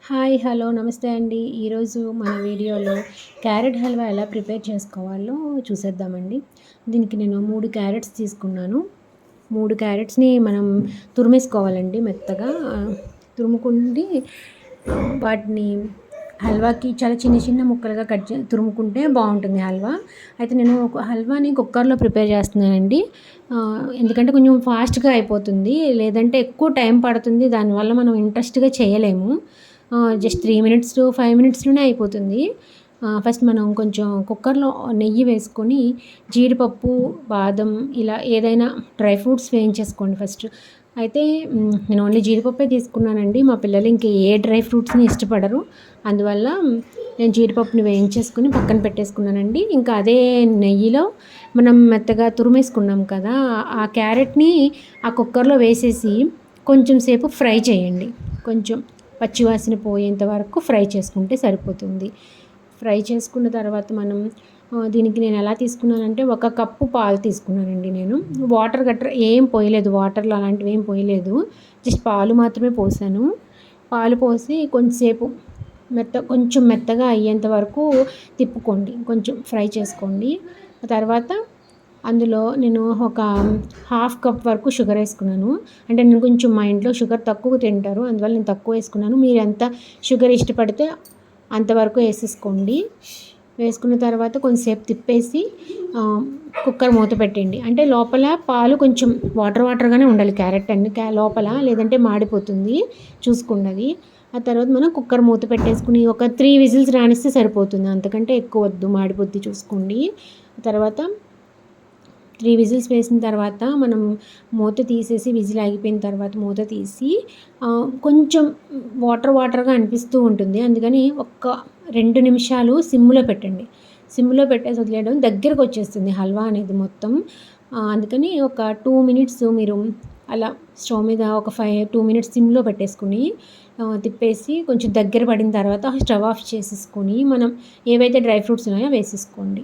Hi! Hello! నమస్తే అండి. ఈరోజు మన వీడియోలో క్యారెట్ హల్వా ఎలా ప్రిపేర్ చేసుకోవాలో చూసేద్దామండి. దీనికి నేను 3 క్యారెట్స్ తీసుకున్నాను. 3 క్యారెట్స్‌ని మనం తురిమేసుకోవాలండి మెత్తగా. తురుముకుండి వాటిని హల్వాకి చాలా చిన్న చిన్న ముక్కలుగా తురుముకుంటే బావుంటుంది హల్వా. అయితే నేను ఒక హల్వాని కుక్కర్‌లో ప్రిపేర్ చేస్తున్నానండి. ఎందుకంటే కొంచెం ఫాస్ట్‌గా అయిపోతుంది. లేదంటే ఎక్కువ టైం పడుతుంది. దానివల్ల మనం ఇంట్రెస్ట్‌గా చేయలేము. జస్ట్ 3 మినిట్స్ టు 5 మినిట్స్‌లోనే అయిపోతుంది. ఫస్ట్ మనం కొంచెం కుక్కర్‌లో నెయ్యి వేసుకొని జీడిపప్పు, బాదం ఇలా ఏదైనా డ్రై ఫ్రూట్స్ వేయించేసుకోండి ఫస్ట్. అయితే నేను ఓన్లీ జీడిపప్పే తీసుకున్నానండి. మా పిల్లలు ఇంక ఏ డ్రై ఫ్రూట్స్‌ని ఇష్టపడరు. అందువల్ల నేను జీడిపప్పుని వేయించేసుకొని పక్కన పెట్టేసుకున్నానండి. ఇంకా అదే నెయ్యిలో మనం మెత్తగా తురిమేసుకున్నాం కదా! ఆ క్యారెట్‌ని ఆ కుక్కర్‌లో వేసేసి కొంచెం సేపు ఫ్రై చేయండి. కొంచెం పచ్చివాసన పోయేంత వరకు ఫ్రై చేసుకుంటే సరిపోతుంది. ఫ్రై చేసుకున్న తర్వాత మనం దీనికి నేను ఎలా తీసుకున్నానంటే 1 కప్పు పాలు తీసుకున్నానండి నేను. వాటర్ గట్రా ఏం పోయలేదు. వాటర్‌లో అలాంటివి ఏం పోయలేదు. జస్ట్ పాలు మాత్రమే పోసాను. పాలు పోసి కొంచెంసేపు కొంచెం మెత్తగా అయ్యేంత వరకు తిప్పుకోండి. కొంచెం ఫ్రై చేసుకోండి. తర్వాత అందులో నేను ఒక హాఫ్ కప్ వరకు షుగర్ వేసుకున్నాను. అంటే నేను కొంచెం మా ఇంట్లో షుగర్ తక్కువ తింటారు. అందువల్ల నేను తక్కువ వేసుకున్నాను. మీరు ఎంత షుగర్ ఇష్టపడితే అంతవరకు వేసేసుకోండి. వేసుకున్న తర్వాత కొంచెంసేపు తిప్పేసి కుక్కర్ మూత పెట్టండి. అంటే లోపల పాలు కొంచెం వాటర్గానే ఉండాలి క్యారెట్ అండి లోపల, లేదంటే మాడిపోతుంది చూసుకోండి అది. ఆ తర్వాత మనం కుక్కర్ మూత పెట్టేసుకుని ఒక 3 విజిల్స్ రానిస్తే సరిపోతుంది. అంతకంటే ఎక్కువ వద్దు, మాడిపోద్ది చూసుకోండి. తర్వాత 3 విజిల్స్ వేసిన తర్వాత మనం మూత తీసేసి, విజిల్ ఆగిపోయిన తర్వాత మూత తీసి కొంచెం వాటర్గా అనిపిస్తూ ఉంటుంది. అందుకని ఒక్క 2 నిమిషాలు సిమ్‌లో పెట్టండి. సిమ్‌లో పెట్టేసి వదిలేయడం దగ్గరకు వచ్చేస్తుంది హల్వా అనేది మొత్తం. అందుకని ఒక 2 మినిట్స్ మీరు అలా స్టవ్ మీద ఒక 2 మినిట్స్ సిమ్‌లో పెట్టేసుకొని తిప్పేసి కొంచెం దగ్గర పడిన తర్వాత స్టవ్ ఆఫ్ చేసేసుకొని మనం ఏవైతే డ్రై ఫ్రూట్స్ ఉన్నాయో వేసేసుకోండి.